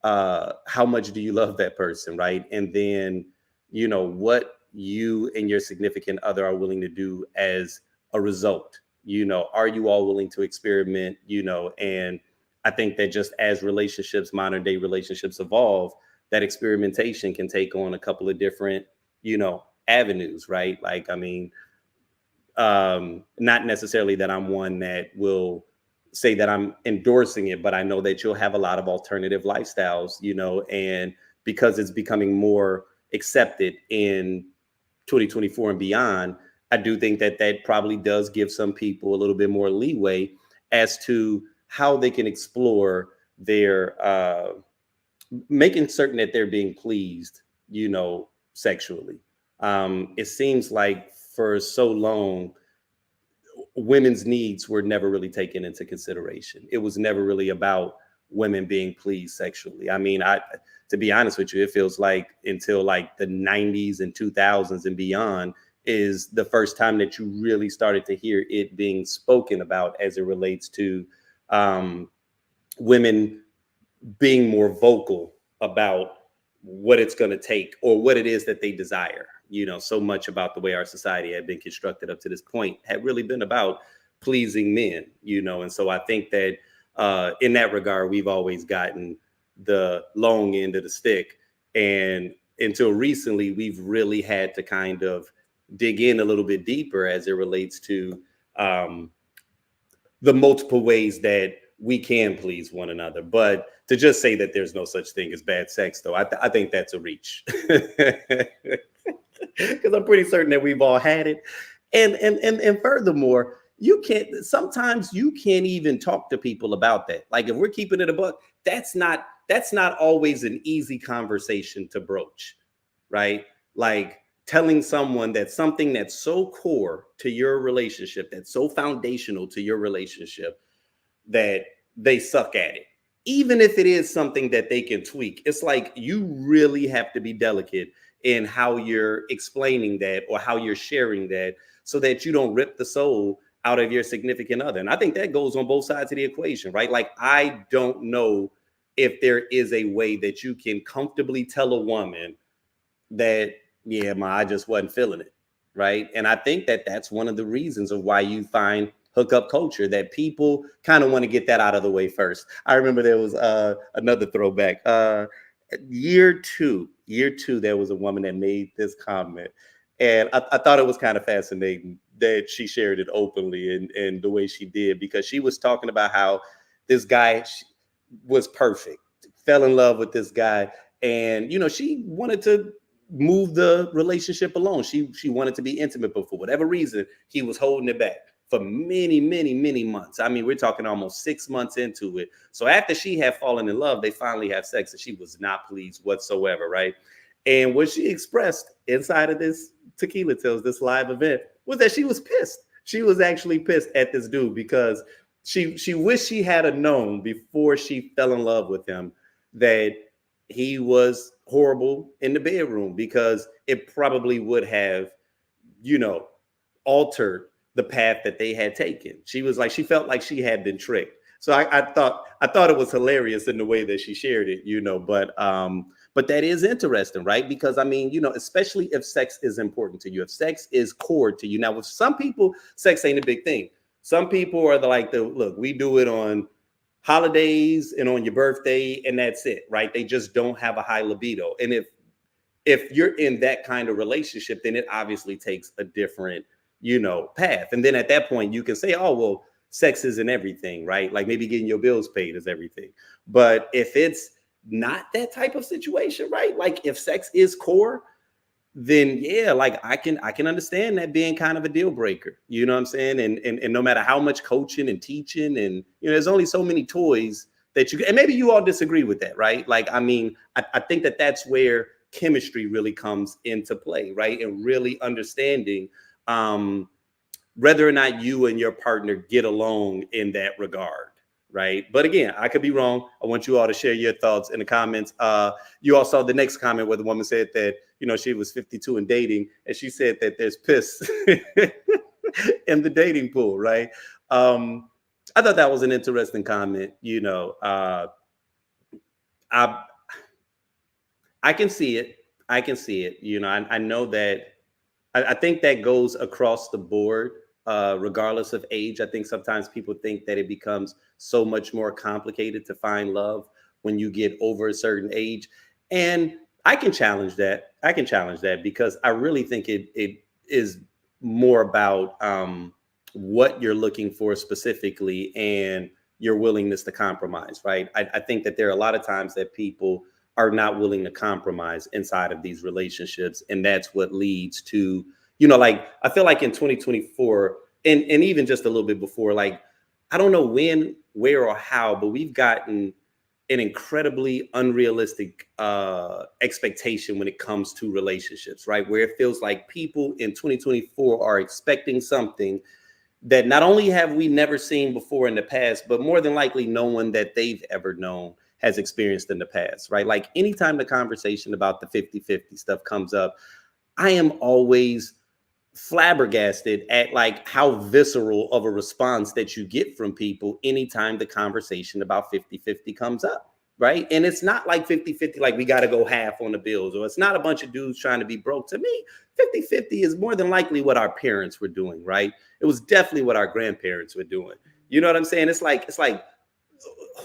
how much do you love that person, right? And then, you know, what you and your significant other are willing to do as a result. You know, are you all willing to experiment, you know? And I think that just as relationships, modern day relationships evolve, that experimentation can take on a couple of different, you know, avenues, right? Like, I mean, not necessarily that I'm one that will say that I'm endorsing it, but I know that you'll have a lot of alternative lifestyles, you know, and because it's becoming more accepted in 2024 and beyond, I do think that probably does give some people a little bit more leeway as to how they can explore their making certain that they're being pleased, you know, sexually. It seems like for so long, women's needs were never really taken into consideration. It was never really about women being pleased sexually. I mean, to be honest with you, it feels like until like the 90s and 2000s and beyond is the first time that you really started to hear it being spoken about as it relates to women being more vocal about what it's going to take or what it is that they desire. You know, so much about the way our society had been constructed up to this point had really been about pleasing men, you know. And so I think that in that regard, we've always gotten the long end of the stick. And until recently, we've really had to kind of dig in a little bit deeper as it relates to the multiple ways that we can please one another. But to just say that there's no such thing as bad sex, though, I think that's a reach. Because I'm pretty certain that we've all had it. And furthermore, sometimes you can't even talk to people about that. Like if we're keeping it a buck, that's not always an easy conversation to broach, right? Like telling someone that something that's so core to your relationship, that's so foundational to your relationship, that they suck at it. Even if it is something that they can tweak, it's like you really have to be delicate in how you're explaining that or how you're sharing that, so that you don't rip the soul out of your significant other. And I think that goes on both sides of the equation, right? Like, I don't know if there is a way that you can comfortably tell a woman that, yeah, I just wasn't feeling it, right? And I think that that's one of the reasons of why you find hookup culture, that people kind of want to get that out of the way first. I remember there was another throwback. Year two, there was a woman that made this comment, and I thought it was kind of fascinating that she shared it openly and the way she did, because she was talking about how this guy was perfect, fell in love with this guy, and she wanted to move the relationship along. She wanted to be intimate, but for whatever reason, he was holding it back for many, many, many months. I mean, we're talking almost 6 months into it. So after she had fallen in love, they finally have sex, and she was not pleased whatsoever, right? And what she expressed inside of this Tequila Tales, this live event, was that she was pissed. She was actually pissed at this dude because she wished she had known before she fell in love with him that he was horrible in the bedroom, because it probably would have, altered the path that they had taken. She was like, she felt like she had been tricked. So I thought it was hilarious in the way that she shared it, but that is interesting, right? Because I mean, especially if sex is important to you, if sex is core to you. Now, with some people, sex ain't a big thing. Some people are look, we do it on holidays and on your birthday, and that's it, right? They just don't have a high libido. And if you're in that kind of relationship, then it obviously takes a different, path. And then at that point, you can say, oh, well, sex isn't everything, right? Like maybe getting your bills paid is everything. But if it's not that type of situation, right? Like if sex is core, then yeah, like I can understand that being kind of a deal breaker. You know what I'm saying? And no matter how much coaching and teaching, and there's only so many toys that you, and maybe you all disagree with that, right? Like, I mean, I think that that's where chemistry really comes into play, right? And really understanding whether or not you and your partner get along in that regard, right? But again, I could be wrong. I want you all to share your thoughts in the comments. You all saw the next comment where the woman said that, she was 52 and dating, and she said that there's piss in the dating pool, right? I thought that was an interesting comment. I can see it. I know that. I think that goes across the board, regardless of age. I think sometimes people think that it becomes so much more complicated to find love when you get over a certain age. And I can challenge that. Because I really think it is more about what you're looking for specifically and your willingness to compromise, right? I think that there are a lot of times that people are not willing to compromise inside of these relationships. And that's what leads to, like, I feel like in 2024 and even just a little bit before, like, I don't know when, where, or how, but we've gotten an incredibly unrealistic expectation when it comes to relationships, right? Where it feels like people in 2024 are expecting something that not only have we never seen before in the past, but more than likely no one that they've ever known has experienced in the past, right? Like anytime the conversation about the 50-50 stuff comes up, I am always flabbergasted at like how visceral of a response that you get from people anytime the conversation about 50-50 comes up, right? And it's not like 50-50, like we got to go half on the bills, or it's not a bunch of dudes trying to be broke. To me, 50-50 is more than likely what our parents were doing, right? It was definitely what our grandparents were doing. You know what I'm saying? It's like,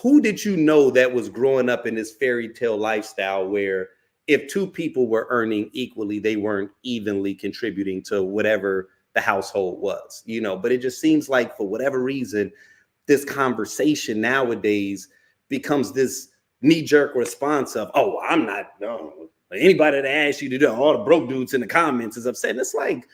who did you know that was growing up in this fairy tale lifestyle where if two people were earning equally, they weren't evenly contributing to whatever the household was, but it just seems like for whatever reason, this conversation nowadays becomes this knee-jerk response of, oh, I'm not, no, anybody that asks you to do, all the broke dudes in the comments is upset. And it's like,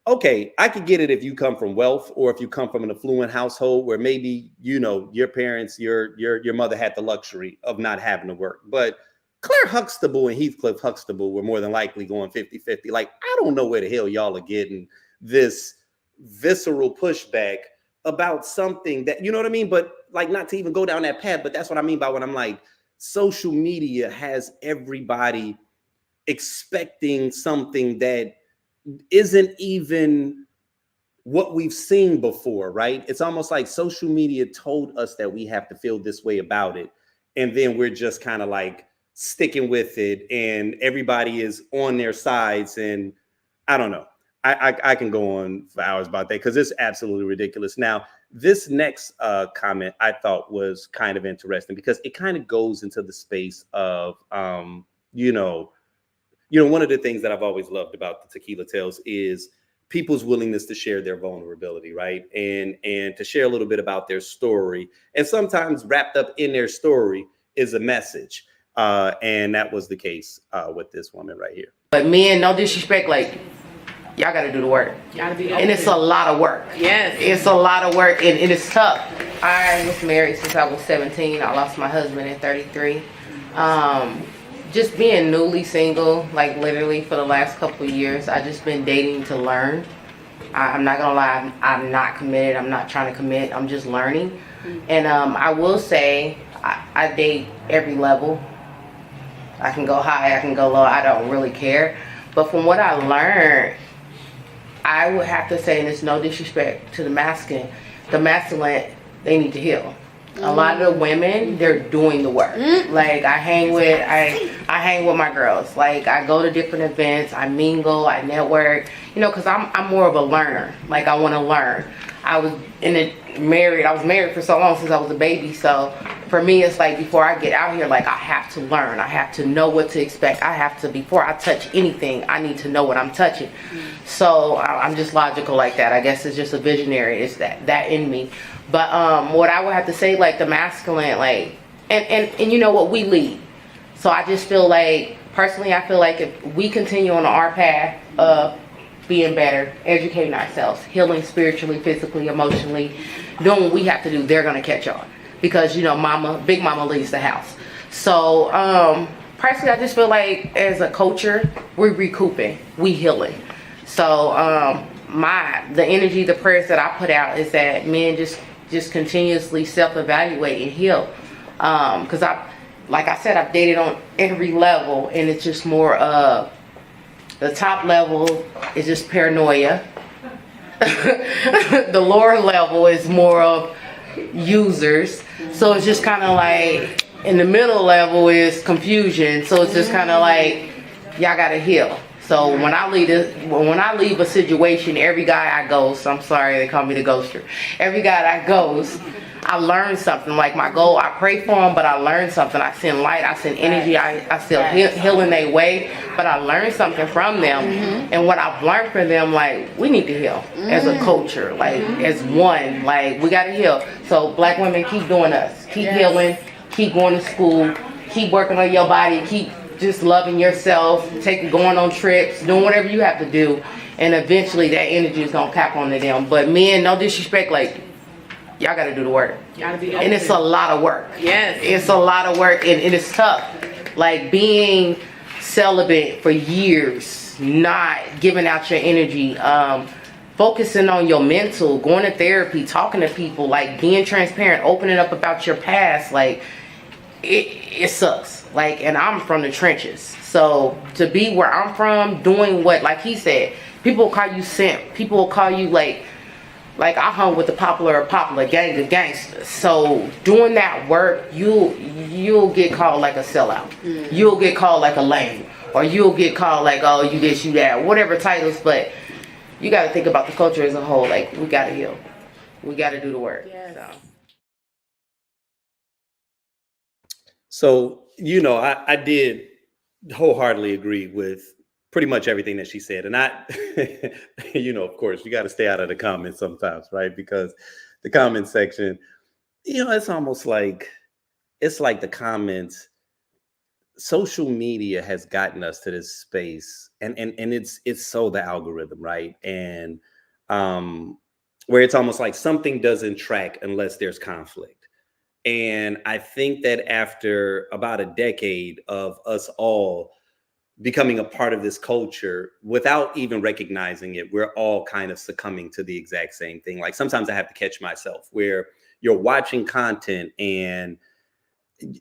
okay, I could get it if you come from wealth, or if you come from an affluent household where maybe, your parents, your mother had the luxury of not having to work. But Claire Huxtable and Heathcliff Huxtable were more than likely going 50-50. Like, I don't know where the hell y'all are getting this visceral pushback about something that, you know what I mean? But like, not to even go down that path, but that's what I mean by when I'm like, social media has everybody expecting something that isn't even what we've seen before, right? It's almost like social media told us that we have to feel this way about it. And then we're just kind of like sticking with it, and everybody is on their sides. And I don't know. I can go on for hours about that because it's absolutely ridiculous. Now, this next comment I thought was kind of interesting because it kind of goes into the space of, one of the things that I've always loved about the Tequila Tales is people's willingness to share their vulnerability, right? And to share a little bit about their story. And sometimes wrapped up in their story is a message. And that was the case with this woman right here. But men, no disrespect, like, y'all got to do the work. Gotta be And it's a lot of work. Yes. It's a lot of work, and it's tough. I was married since I was 17. I lost my husband at 33. Just being newly single, like literally for the last couple of years, I just been dating to learn. I'm not gonna lie, I'm not committed. I'm not trying to commit. I'm just learning. And I will say, I date every level. I can go high, I can go low. I don't really care. But from what I learned, I would have to say, and it's no disrespect to the masculine, they need to heal. A lot of the women, they're doing the work. Like I hang with my girls. Like I go to different events, I mingle, I network. Because I'm more of a learner. Like I want to learn. I was married for so long since I was a baby. So for me, it's like before I get out here, like I have to learn. I have to know what to expect. Before I touch anything, I need to know what I'm touching. So I'm just logical like that. I guess it's just a visionary. It's that in me. But what I would have to say, like the masculine, like, and you know what, we lead. So I just feel like, personally, I feel like if we continue on our path of being better, educating ourselves, healing spiritually, physically, emotionally, doing what we have to do, they're going to catch on. Because, Big Mama leads the house. So, personally, I just feel like as a culture, we're recouping, we healing. So, the energy, the prayers that I put out is that men just continuously self-evaluate and heal. Because like I said, I've dated on every level, and it's just more of the top level is just paranoia. The lower level is more of users. So it's just kind of like, in the middle level is confusion. So it's just kind of like, y'all gotta heal. So when I leave a situation, every guy I ghost, I'm sorry they call me the ghoster. Every guy I ghost, I learn something. Like my goal, I pray for them, but I learn something. I send light, I send energy, I still heal in their way, but I learn something from them. And what I've learned from them, like, we need to heal as a culture, like as one, like we gotta heal. So black women, keep doing us, keep healing, keep going to school, keep working on your body, keep just loving yourself, going on trips, doing whatever you have to do, and eventually that energy is gonna cap onto them. But men, no disrespect, like y'all gotta do the work. And it's a lot of work. Yes. It's a lot of work, and it's tough. Like being celibate for years, not giving out your energy, focusing on your mental, going to therapy, talking to people, like being transparent, opening up about your past, like it sucks. Like, and I'm from the trenches. So to be where I'm from, doing what, like he said, people will call you simp. People will call you like I hung with the popular gang of gangsters. So doing that work, you'll get called like a sellout. You'll get called like a lame, or you'll get called like, oh, you this, you that, whatever titles. But you got to think about the culture as a whole. Like, we got to heal. We got to do the work. Yes. So, I did wholeheartedly agree with pretty much everything that she said. And of course, you got to stay out of the comments sometimes, right? Because the comment section, it's almost like, it's like the comments, social media has gotten us to this space, and it's so the algorithm, right? And where it's almost like something doesn't track unless there's conflict. And I think that after about a decade of us all becoming a part of this culture without even recognizing it, we're all kind of succumbing to the exact same thing. Like sometimes I have to catch myself where you're watching content and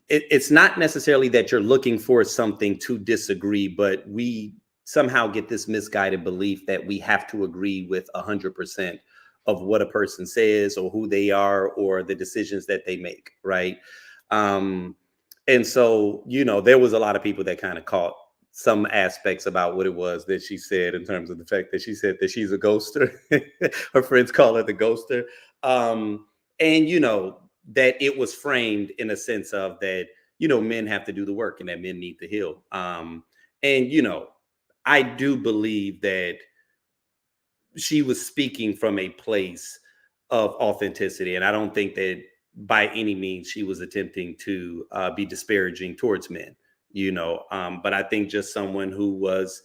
it's not necessarily that you're looking for something to disagree, but we somehow get this misguided belief that we have to agree with 100% of what a person says or who they are or the decisions that they make, right? And so, there was a lot of people that kind of caught some aspects about what it was that she said in terms of the fact that she said that she's a ghoster. Her friends call her the ghoster. And, that it was framed in a sense of that, men have to do the work and that men need to heal. And, I do believe that she was speaking from a place of authenticity. And I don't think that by any means she was attempting to be disparaging towards men, but I think just someone who was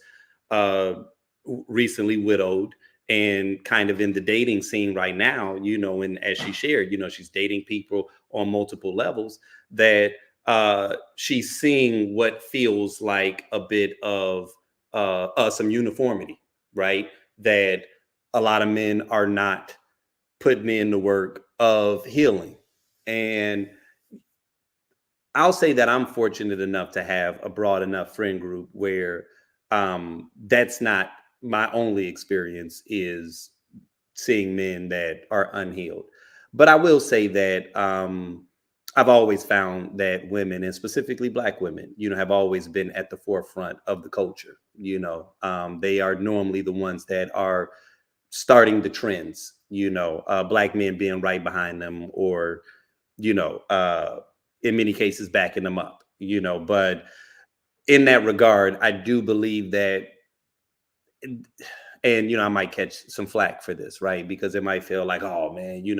recently widowed and kind of in the dating scene right now, and as she shared, she's dating people on multiple levels, that she's seeing what feels like a bit of some uniformity, right? That a lot of men are not putting in the work of healing. And I'll say that I'm fortunate enough to have a broad enough friend group where that's not my only experience, is seeing men that are unhealed. But I will say that I've always found that women, and specifically Black women, have always been at the forefront of the culture. They are normally the ones that are starting the trends, Black men being right behind them, or, in many cases backing them up, but in that regard, I do believe that, and, I might catch some flack for this, right? Because it might feel like, oh man, you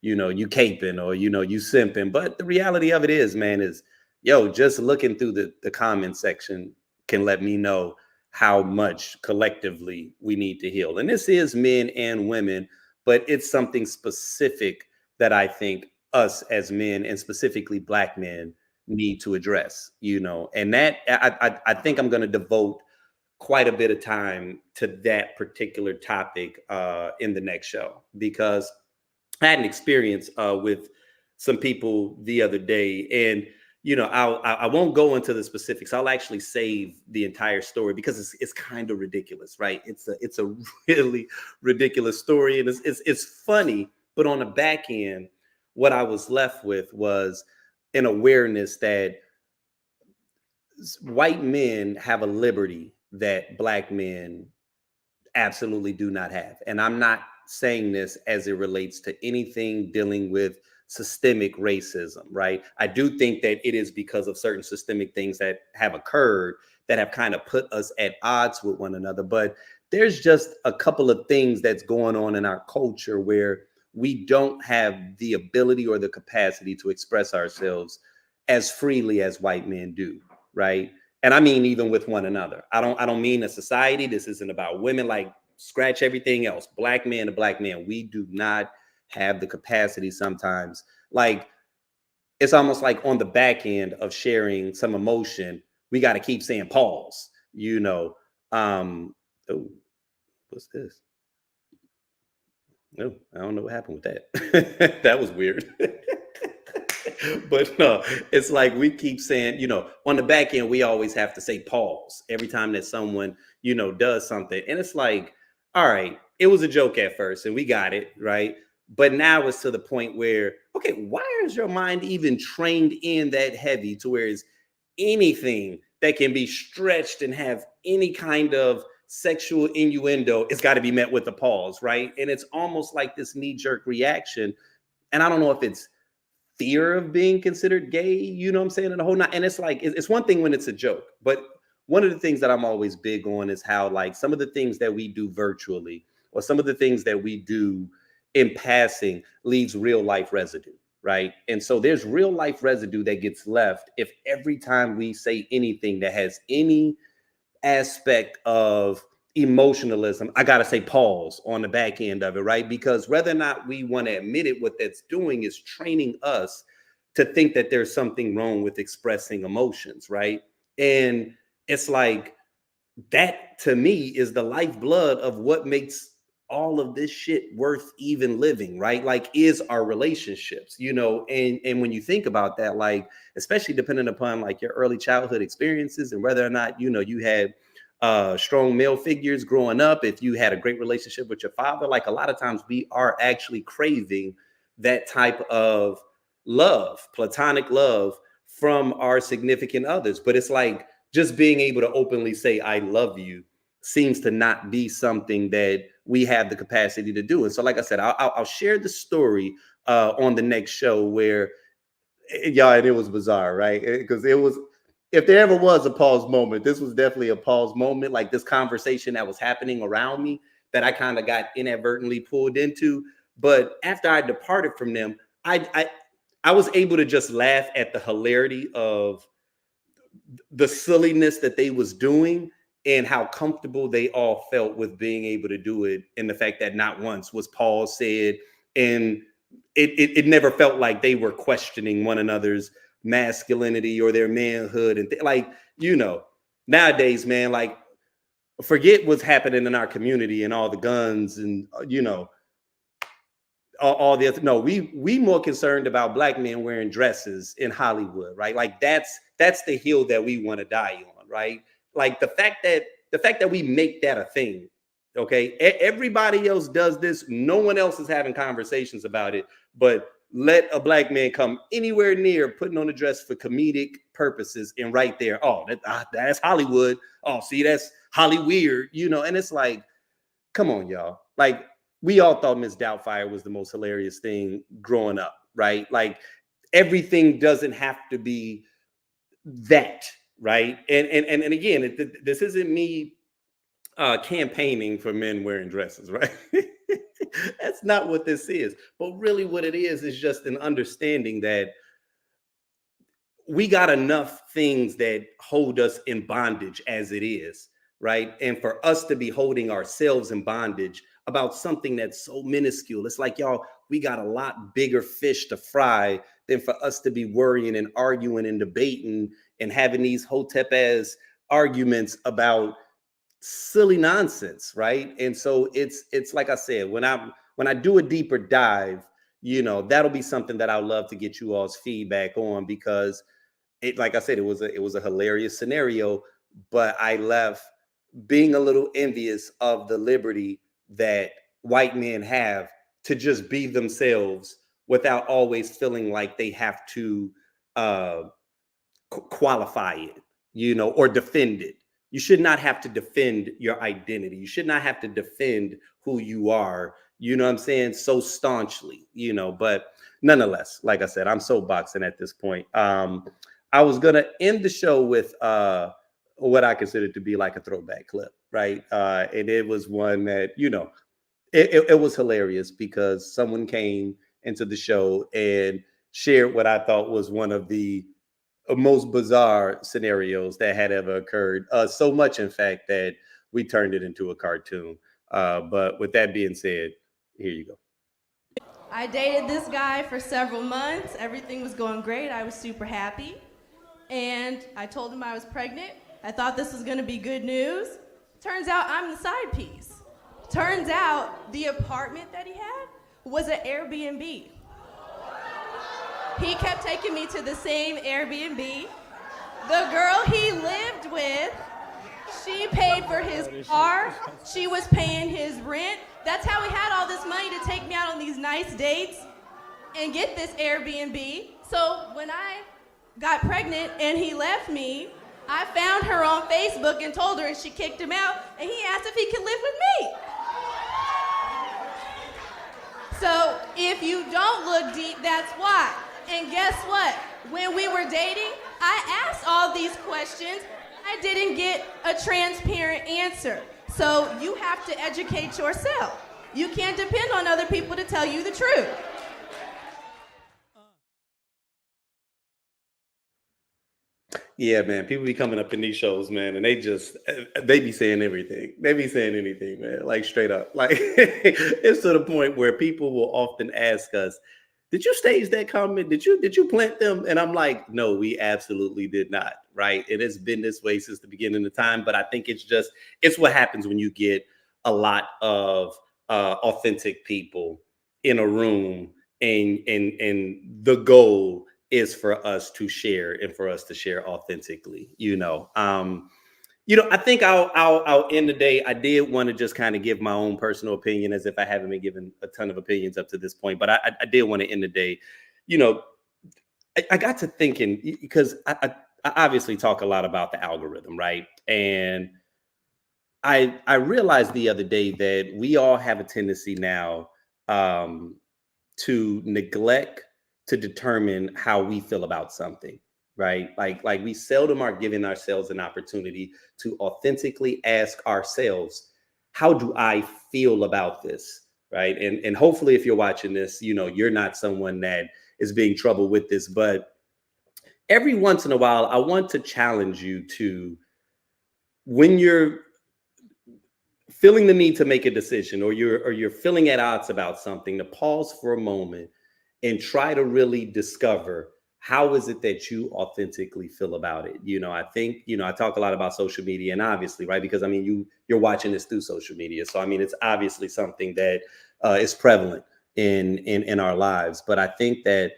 caping, or, you simping. But the reality of it is, man, is, just looking through the comment section can let me know how much collectively we need to heal. And this is men and women, but it's something specific that I think us as men, and specifically Black men, need to address, and that I think I'm going to devote quite a bit of time to that particular topic in the next show, because I had an experience with some people the other day, and I won't go into the specifics. I'll actually save the entire story because it's kind of ridiculous, right? It's a really ridiculous story, and it's funny, but on the back end, what I was left with was an awareness that white men have a liberty that Black men absolutely do not have. And I'm not saying this as it relates to anything dealing with systemic racism, right? I do think that it is because of certain systemic things that have occurred that have kind of put us at odds with one another. But there's just a couple of things that's going on in our culture where we don't have the ability or the capacity to express ourselves as freely as white men do, right? And I mean, even with one another. I don't mean a society. This isn't about women. Like, scratch everything else. Black men to Black men, we do not have the capacity sometimes. Like, it's almost like on the back end of sharing some emotion, we got to keep saying pause. Oh, what's this? No, I don't know what happened with that. That was weird. But no, it's like we keep saying, on the back end, we always have to say pause every time that someone, does something. And it's like, all right, it was a joke at first and we got it, right? But now it's to the point where, okay, why is your mind even trained in that heavy to where it's anything that can be stretched and have any kind of sexual innuendo, it's got to be met with a pause, right? And it's almost like this knee-jerk reaction. And I don't know if it's fear of being considered gay, you know what I'm saying? And the whole night. And it's like, it's one thing when it's a joke, but one of the things that I'm always big on is how, like, some of the things that we do virtually or some of the things that we do in passing leaves real life residue, right? And so there's real life residue that gets left if every time we say anything that has any aspect of emotionalism, I got to say pause on the back end of it, right? Because whether or not we want to admit it, what that's doing is training us to think that there's something wrong with expressing emotions, right? And it's like, that to me is the lifeblood of what makes all of this shit worth even living, right? Like, is our relationships, you know? And when you think about that, like, especially depending upon like your early childhood experiences and whether or not, you know, you had strong male figures growing up, if you had a great relationship with your father, like a lot of times we are actually craving that type of love, platonic love from our significant others. But it's like just being able to openly say, I love you seems to not be something that we have the capacity to do. And so, like I said, I'll share the story on the next show where, y'all, and it was bizarre, right? Because it was, if there ever was a pause moment, this was definitely a pause moment, like this conversation that was happening around me that I kind of got inadvertently pulled into. But after I departed from them, I was able to just laugh at the hilarity of the silliness that they was doing and how comfortable they all felt with being able to do it, and the fact that not once was Paul said, and it never felt like they were questioning one another's masculinity or their manhood. And like, you know, nowadays, man, like, forget what's happening in our community and all the guns and you know, all the other, no, we more concerned about black men wearing dresses in Hollywood, right? Like that's the hill that we want to die on, right? Like the fact that we make that a thing, okay? Everybody else does this, no one else is having conversations about it, but let a black man come anywhere near putting on a dress for comedic purposes, and right there, oh, that's Hollywood. Oh, see, that's Holly weird, you know? And it's like, come on, y'all. Like, we all thought Miss Doubtfire was the most hilarious thing growing up, right? Like, everything doesn't have to be that, right? And again, this isn't me campaigning for men wearing dresses, right? That's not what this is. But really, what it is just an understanding that we got enough things that hold us in bondage as it is, right? And for us to be holding ourselves in bondage about something that's so minuscule, it's like, y'all, we got a lot bigger fish to fry than for us to be worrying and arguing and debating and having these hotep ass arguments about silly nonsense, right? And so it's like I said, when I do a deeper dive, you know, that'll be something that I'd love to get you all's feedback on, because it, like I said, it was a hilarious scenario, but I left being a little envious of the liberty that white men have to just be themselves without always feeling like they have to qualify it, you know, or defend it. You should not have to defend your identity. You should not have to defend who you are, you know what I'm saying, so staunchly, you know. But nonetheless, like I said, I'm soapboxing at this point. I was gonna end the show with what I consider to be like a throwback clip, right? And it was one that, you know, it was hilarious because someone came into the show and shared what I thought was one of the most bizarre scenarios that had ever occurred. So much, in fact, that we turned it into a cartoon. But with that being said, here you go. I dated this guy for several months. Everything was going great. I was super happy. And I told him I was pregnant. I thought this was gonna be good news. Turns out I'm the side piece. Turns out the apartment that he had was an Airbnb. He kept taking me to the same Airbnb. The girl he lived with, she paid for his car. She was paying his rent. That's how he had all this money to take me out on these nice dates and get this Airbnb. So when I got pregnant and he left me, I found her on Facebook and told her, and she kicked him out, and he asked if he could live with me. So if you don't look deep, that's why. And guess what? When we were dating, I asked all these questions. I didn't get a transparent answer. So you have to educate yourself. You can't depend on other people to tell you the truth. Yeah, man, people be coming up in these shows, man, and they be saying everything. They be saying anything, man, like straight up. Like, it's to the point where people will often ask us, did you stage that comment? Did you plant them? And I'm like, no, we absolutely did not, right? It has been this way since the beginning of time, but I think it's what happens when you get a lot of authentic people in a room, and the goal is for us to share and for us to share authentically. I think I'll end the day. I did want to just kind of give my own personal opinion, as if I haven't been given a ton of opinions up to this point, but I did want to end the day. I got to thinking, because I obviously talk a lot about the algorithm, right? And I realized the other day that we all have a tendency now to neglect to determine how we feel about something, right? Like we seldom are giving ourselves an opportunity to authentically ask ourselves, how do I feel about this, right? And hopefully, if you're watching this, you're not someone that is being troubled with this, but every once in a while, I want to challenge you to, when you're feeling the need to make a decision, or you're feeling at odds about something, to pause for a moment and try to really discover, how is it that you authentically feel about it. I think, I talk a lot about social media, and obviously, right, because I mean, you're watching this through social media, so I mean, it's obviously something that is prevalent in our lives. But I think that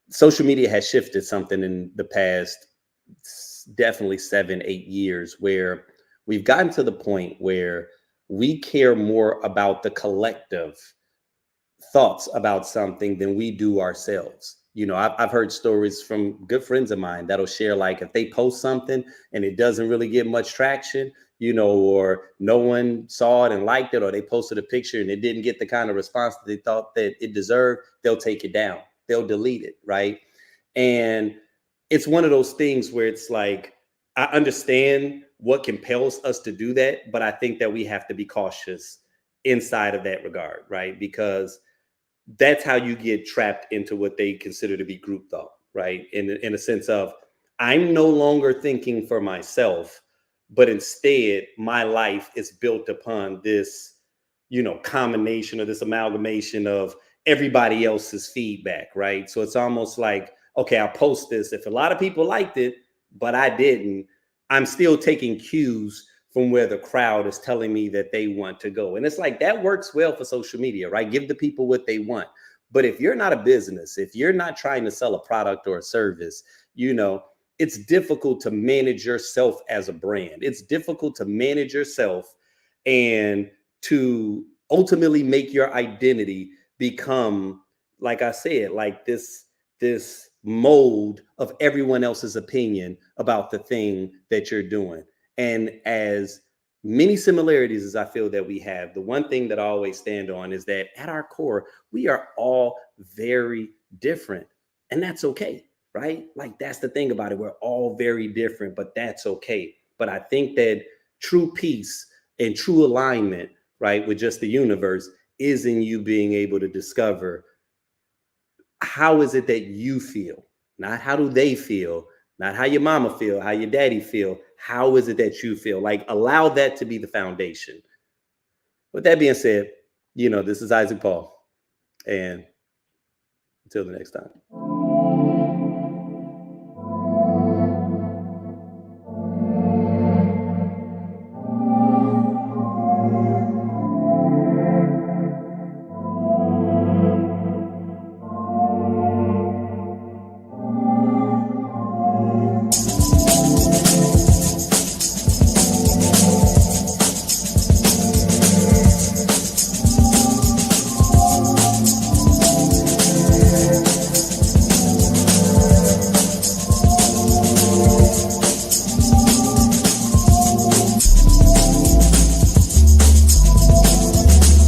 social media has shifted something in the past, definitely 7-8 years, where we've gotten to the point where we care more about the collective thoughts about something than we do ourselves. I've heard stories from good friends of mine that'll share, like, if they post something and it doesn't really get much traction, or no one saw it and liked it, or they posted a picture and it didn't get the kind of response that they thought that it deserved, they'll take it down. They'll delete it, right? And it's one of those things where it's like, I understand what compels us to do that, but I think that we have to be cautious inside of that regard, right? Because that's how you get trapped into what they consider to be group thought, right? In a sense of, I'm no longer thinking for myself, but instead my life is built upon this, combination, or this amalgamation of everybody else's feedback, right? So it's almost like, okay, I'll post this. If a lot of people liked it, but I didn't, I'm still taking cues from where the crowd is telling me that they want to go. And it's like, that works well for social media, right? Give the people what they want. But if you're not a business, if you're not trying to sell a product or a service, it's difficult to manage yourself as a brand. It's difficult to manage yourself and to ultimately make your identity become, like I said, like this mold of everyone else's opinion about the thing that you're doing. And as many similarities as I feel that we have, the one thing that I always stand on is that at our core, we are all very different. And that's okay, right? Like, that's the thing about it. We're all very different, but that's okay. But I think that true peace and true alignment, right, with just the universe, is in you being able to discover, how is it that you feel? Not how do they feel, not how your mama feel, how your daddy feel. How is it that you feel? Like, allow that to be the foundation. With that being said, this is Isaac Paul. And until the next time.